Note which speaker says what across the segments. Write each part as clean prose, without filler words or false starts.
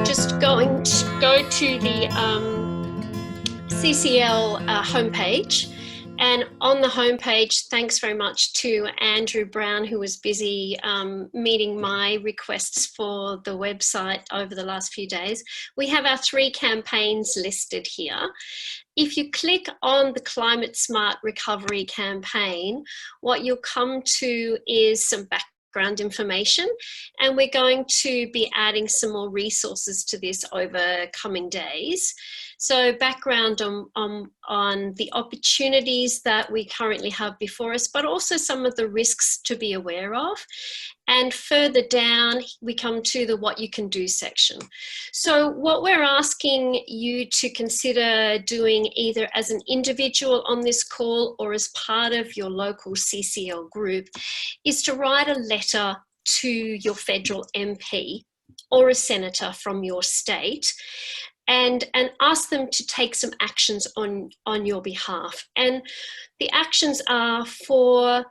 Speaker 1: just going to go to the CCL homepage. And on the homepage, thanks very much to Andrew Brown, who was busy meeting my requests for the website over the last few days. We have our 3 campaigns listed here. If you click on the Climate Smart Recovery campaign, what you'll come to is some background information, and we're going to be adding some more resources to this over coming days. So background on the opportunities that we currently have before us, but also some of the risks to be aware of. And further down, we come to the what you can do section. So what we're asking you to consider doing either as an individual on this call or as part of your local CCL group is to write a letter to your federal MP or a senator from your state and ask them to take some actions on your behalf. And the actions are for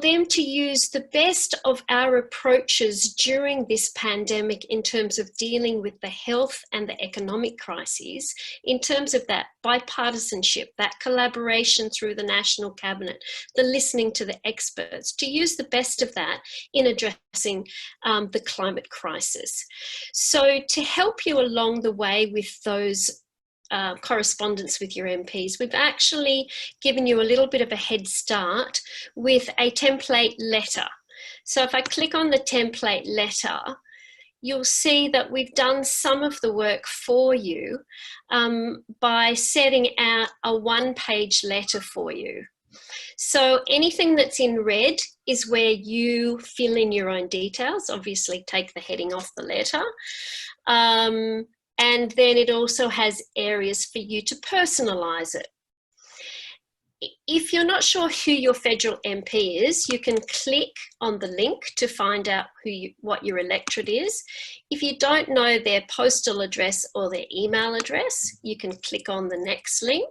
Speaker 1: them to use the best of our approaches during this pandemic in terms of dealing with the health and the economic crises, in terms of that bipartisanship, that collaboration through the National Cabinet, the listening to the experts, to use the best of that in addressing the climate crisis. So to help you along the way with those correspondence with your MPs, we've actually given you a little bit of a head start with a template letter. So if I click on the template letter, you'll see that we've done some of the work for you by setting out a 1-page letter for you. So anything that's in red is where you fill in your own details. Obviously take the heading off the letter. And then it also has areas for you to personalise it. If you're not sure who your federal MP is, you can click on the link to find out what your electorate is. If you don't know their postal address or their email address, you can click on the next link.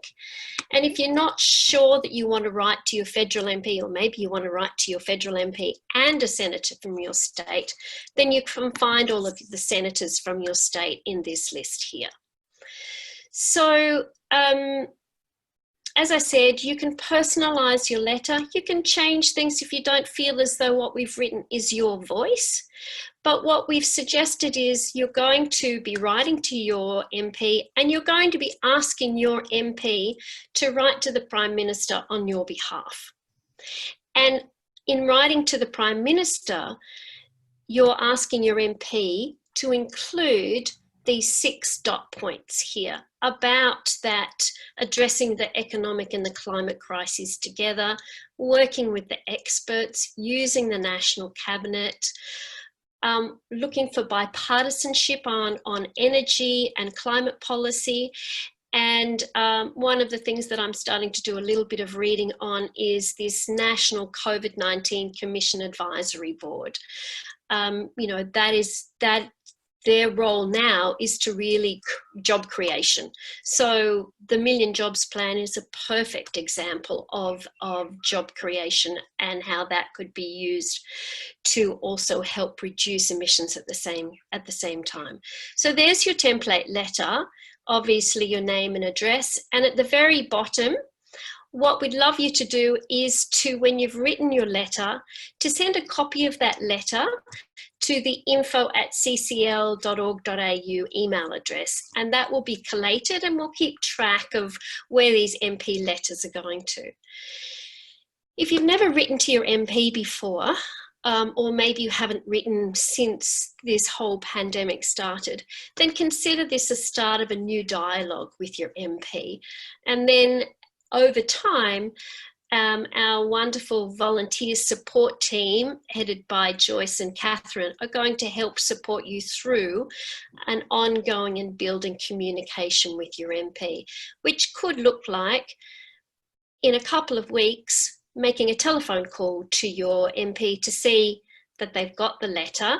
Speaker 1: And if you're not sure that you want to write to your federal MP, or maybe you want to write to your federal MP and a senator from your state, then you can find all of the senators from your state in this list here. So, as I said, you can personalise your letter. You can change things if you don't feel as though what we've written is your voice. But what we've suggested is you're going to be writing to your MP and you're going to be asking your MP to write to the Prime Minister on your behalf. And in writing to the Prime Minister, you're asking your MP to include these 6 dot points here about that, addressing the economic and the climate crises together, working with the experts, using the National Cabinet, looking for bipartisanship on energy and climate policy. And one of the things that I'm starting to do a little bit of reading on is this National COVID-19 Commission Advisory Board. You know, that their role now is to really job creation. So the Million Jobs Plan is a perfect example of job creation and how that could be used to also help reduce emissions at the same time. So there's your template letter, obviously your name and address. And at the very bottom, what we'd love you to do is to, when you've written your letter, to send a copy of that letter to the info@ccl.org.au email address, and that will be collated and we'll keep track of where these MP letters are going to. If you've never written to your MP before, or maybe you haven't written since this whole pandemic started, then consider this a start of a new dialogue with your MP. And then over time, our wonderful volunteer support team, headed by Joyce and Catherine, are going to help support you through an ongoing and building communication with your MP, which could look like, in a couple of weeks, making a telephone call to your MP to see that they've got the letter,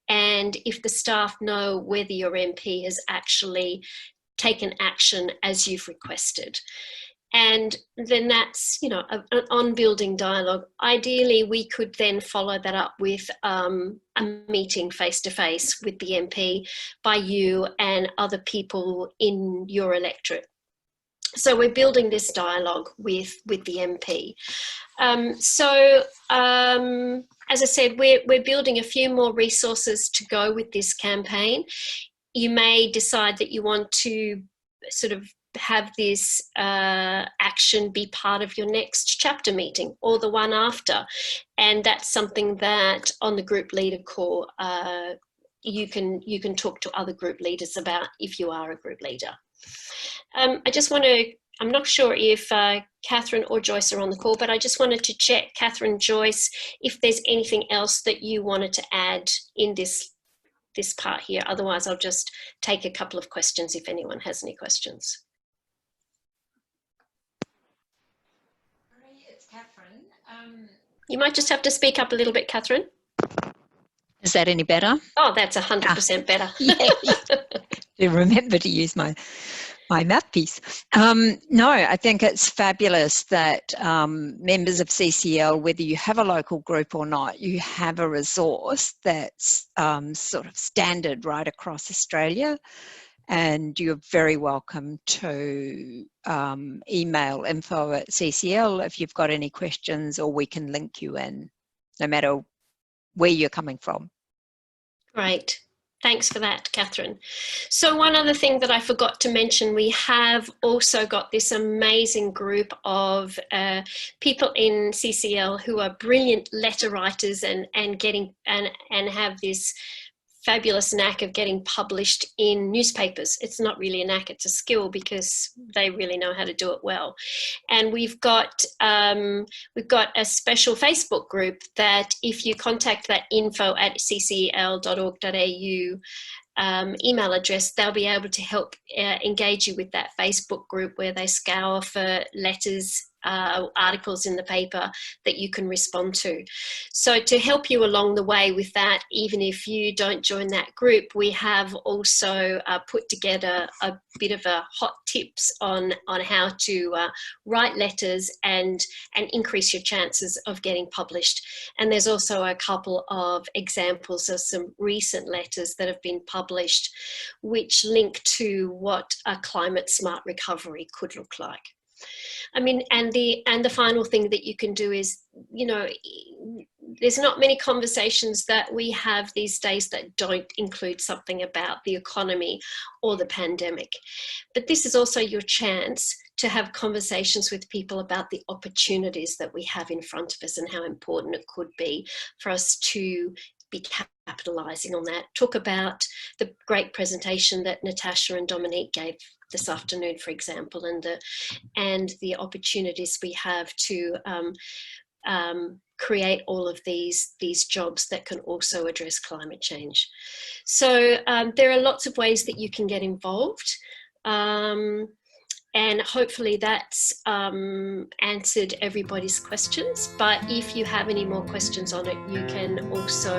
Speaker 1: and if the staff know whether your MP has actually taken action as you've requested. And then that's, an on-building dialogue. Ideally, we could then follow that up with a meeting face-to-face with the MP by you and other people in your electorate. So we're building this dialogue with the MP. As I said, we're building a few more resources to go with this campaign. You may decide that you want to sort of have this action be part of your next chapter meeting or the one after. And that's something that on the group leader call, you can talk to other group leaders about if you are a group leader. I'm not sure if Catherine or Joyce are on the call, but I just wanted to check, Catherine, Joyce, if there's anything else that you wanted to add in this part here. Otherwise, I'll just take a couple of questions if anyone has any questions.
Speaker 2: It's Catherine.
Speaker 1: You might just have to speak up a little bit, Catherine.
Speaker 2: Is that any better?
Speaker 1: Oh, that's 100% better.
Speaker 2: Yeah. Remember to use my mouthpiece. No, I think it's fabulous that members of CCL, whether you have a local group or not, you have a resource that's sort of standard right across Australia. And you're very welcome to email info@CCL if you've got any questions, or we can link you in, no matter where you're coming from.
Speaker 1: Great. Thanks for that, Catherine. So one other thing that I forgot to mention, we have also got this amazing group of people in CCL who are brilliant letter writers and have this fabulous knack of getting published in newspapers. It's not really a knack, it's a skill, because they really know how to do it well. And we've got a special Facebook group that if you contact that info@ccl.org.au email address, they'll be able to help engage you with that Facebook group where they scour for letters, articles in the paper that you can respond to. So to help you along the way with that, even if you don't join that group, we have also put together a bit of a hot tips on how to write letters and increase your chances of getting published. And there's also a couple of examples of some recent letters that have been published which link to what a climate smart recovery could look like. I mean, and the final thing that you can do is, there's not many conversations that we have these days that don't include something about the economy or the pandemic. But this is also your chance to have conversations with people about the opportunities that we have in front of us and how important it could be for us to be capitalising on that. Talk about the great presentation that Natasha and Dominique gave this afternoon, for example, and the opportunities we have to create all of these jobs that can also address climate change. So there are lots of ways that you can get involved. And hopefully that's answered everybody's questions. But if you have any more questions on it, you can also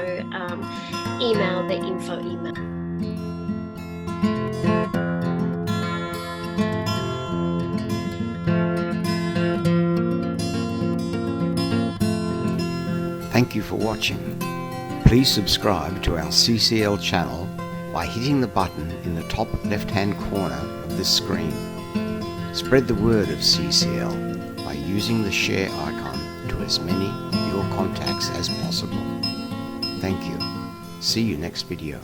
Speaker 1: email the info email.
Speaker 3: Thank you for watching. Please subscribe to our CCL channel by hitting the button in the top left-hand corner of this screen. Spread the word of CCL by using the share icon to as many of your contacts as possible. Thank you. See you next video.